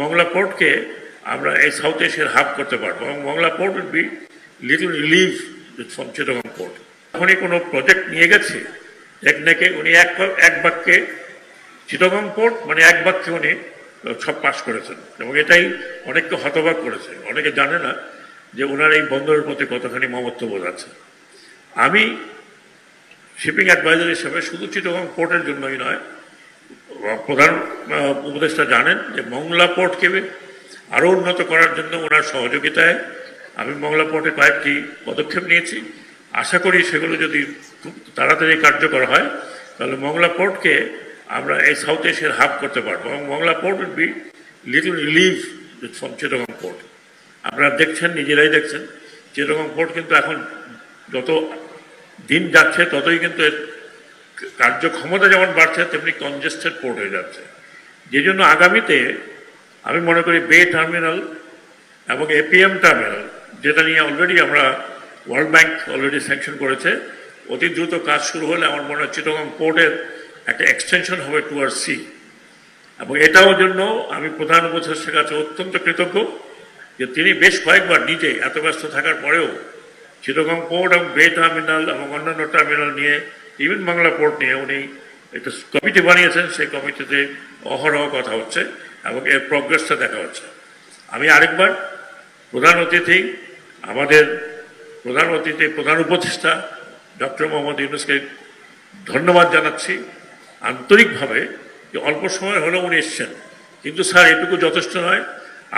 মংলা পোর্টকে আমরা এই সাউথ এশিয়ার হাব করতে পারবো এবং Mongla port will be little relieve from Chittagong port. যখনই কোনো প্রজেক্ট নিয়ে গেছে টেকনেকে উনি এক বাক্যে চিটাগং পোর্ট মানে এক বাক্যে উনি সব পাস করেছেন এবং এটাই অনেককে হতবাক করেছে। অনেকে জানে না যে ওনার এই বন্দরের প্রতি কতখানি মমত্ববোধ আছে। আমি শিপিং অ্যাডভাইজার হিসেবে শুধু চিটাগং পোর্টের জন্যই নয়, প্রধান উপদেষ্টা জানেন যে মংলা পোর্টকে আরও উন্নত করার জন্য ওনার সহযোগিতায় আমি মংলা পোর্টে কয়েকটি পদক্ষেপ নিয়েছি। আশা করি সেগুলো যদি খুব তাড়াতাড়ি কার্যকর হয় তাহলে মংলা পোর্টকে আমরা এই সাউথ এশিয়ার হাব করতে পারবো এবং Mongla port will be little relieve from Chittagong port. আপনারা দেখছেন, নিজেরাই দেখছেন চিটাগং পোর্ট কিন্তু এখন যত দিন যাচ্ছে ততই কিন্তু এর কার্যক্ষমতা যেমন বাড়ছে তেমনি কনজেস্টেড পোর্ট হয়ে যাচ্ছে। যে জন্য আগামীতে আমি মনে করি বে টার্মিনাল এবং এপিএম টার্মিনাল, যেটা নিয়ে অলরেডি আমরা ওয়ার্ল্ড ব্যাংক অলরেডি স্যাংশন করেছে, অতি দ্রুত কাজ শুরু হলে আমার মনে হয় চিটাগং পোর্টের একটা এক্সটেনশন হবে টুয়ার্ড সি। এবং এটাও জন্য আমি প্রধান উপদেষ্টার কাছে অত্যন্ত কৃতজ্ঞ যে তিনি বেশ কয়েকবার নিজে এত ব্যস্ত থাকার পরেও চিটাগং পোর্ট এবং বে টার্মিনাল এবং অন্যান্য টার্মিনাল নিয়ে ইভেন বাংলা পোর্ট নিয়ে উনি একটা কমিটি বানিয়েছেন। সেই কমিটিতে অহরহ কথা হচ্ছে এবং এর প্রগ্রেসটা দেখা হচ্ছে। আমি আরেকবার প্রধান উপদেষ্টা ডক্টর মোহাম্মদ ইউনূসকে ধন্যবাদ জানাচ্ছি আন্তরিকভাবে যে অল্প সময় হলেও উনি এসছেন। কিন্তু স্যার এটুকু যথেষ্ট নয়,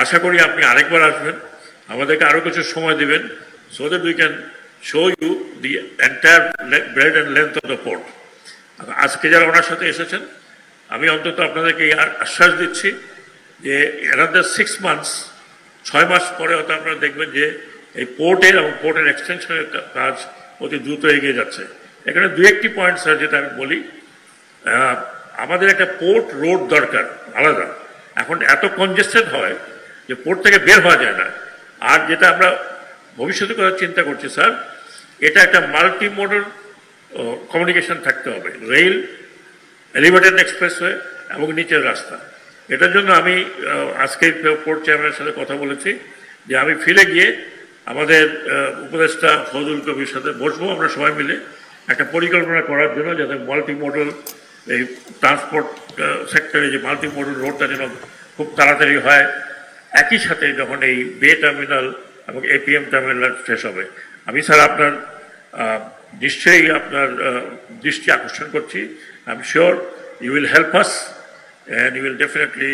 আশা করি আপনি আরেকবার আসবেন, আমাদেরকে আরও কিছু সময় দেবেন, so that we can show you the entire breadth and length of the port. আজকে যারা ওনার সাথে এসেছেন আমি অন্তত আপনাদেরকে আশ্বাস দিচ্ছি যে another 6 months 6 মাস পরে হয়তো আপনারা দেখবেন যে এই পোর্টের এবং পোর্টের এক্সটেনশনের কাজ অতি দ্রুত এগিয়ে যাচ্ছে। এখানে দু একটি পয়েন্ট স্যার যেটা আমি বলি, আমাদের একটা পোর্ট রোড দরকার আলাদা। এখন এত কনজেস্টেড হয় যে পোর্ট থেকে বের হওয়া যায় না। আর যেটা আমরা ভবিষ্যতে করার চিন্তা করছি স্যার, এটা একটা মাল্টি মোডাল কমিউনিকেশন থাকতে হবে, রেল, এলিভেটেড এক্সপ্রেসওয়ে এবং নিচের রাস্তা। এটার জন্য আমি আজকে পোর্ট চেয়ারম্যানের সাথে কথা বলেছি যে আমি ফিরে গিয়ে আমাদের উপদেষ্টা ফজলুল কবির সাথে বসবো, আমরা সবাই মিলে একটা পরিকল্পনা করার জন্য যাতে মাল্টি মোডাল এই ট্রান্সপোর্ট সেক্টরে যে মাল্টি মোডাল রোডটা যেন খুব তাড়াতাড়ি হয়। একই সাথে যখন এই বে টার্মিনাল এবং এপিএম টার্মিনাল শেষ হবে, আমি স্যার আপনার নিশ্চয়ই আপনার দৃষ্টি আকর্ষণ করছি। I am sure you will help us and you will definitely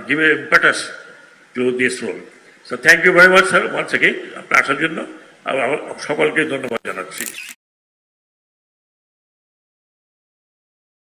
give a impetus to this role. So thank you very much sir once again আপনার আসার জন্য সকলকে ধন্যবাদ জানাচ্ছি।